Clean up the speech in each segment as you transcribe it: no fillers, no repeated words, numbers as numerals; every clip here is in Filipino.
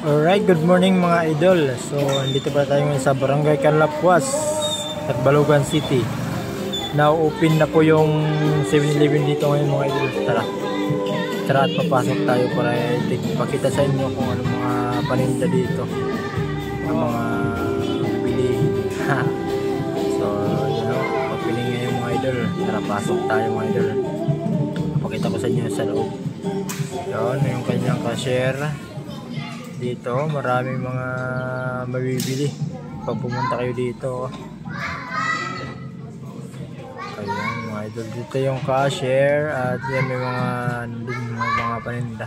Alright, good morning mga idol. So, andito pa tayo ngayon sa Barangay Canlapuas at Balogan City. Now, open na po yung 7-Eleven dito ngayon mga idol. Tara at papasok tayo para ipakita sa inyo kung ano mga paninda dito. Ang mga bili. So, yun o, pagpili ngayon mga idol. Tara, pasok tayo mga idol. Pakita ko sa inyo sa loob. Yun, yung kanyang cashier. Dito maraming mga mabibili pag pumunta kayo dito. Ayan mga idol, dito yung cashier at yan may mga paninda.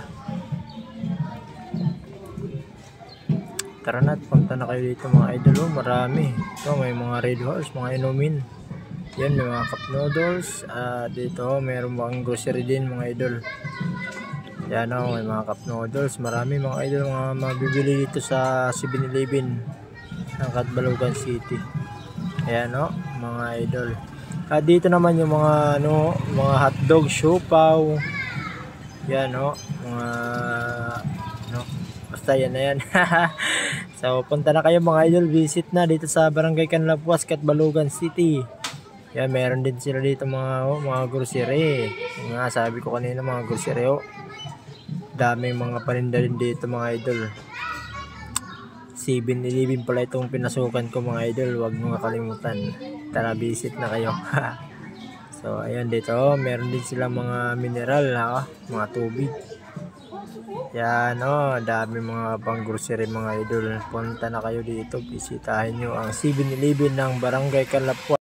Tara na at punta na kayo dito mga idol. Marami ito, may mga Red Horse, mga inumin. Yan, may mga cup noodles at dito mayroon mga grocery din mga idol. Yan o, may mga cup noodles. Marami mga idol mga mabibili dito sa 7-Eleven ng Balogan City. Ayan o, mga idol. At dito naman yung mga mga hotdog, siopaw. Yan o, mga basta yan na yan. So punta na kayo mga idol, visit na dito sa Barangay Canlapuas, Balogan City. Yan, meron din sila dito mga grocery. Yung nga sabi ko kanina, mga grocery o. Daming mga paninda din dito mga idol. 7-Eleven pala itong pinasukan ko mga idol, huwag nyo makalimutan. Tara, visit na kayo. So ayan, dito meron din sila mga mineral mga tubig. Yan dami mga pang grocery mga idol. Punta na kayo dito, bisitahin nyo ang 7-Eleven ng Barangay Canlapuas.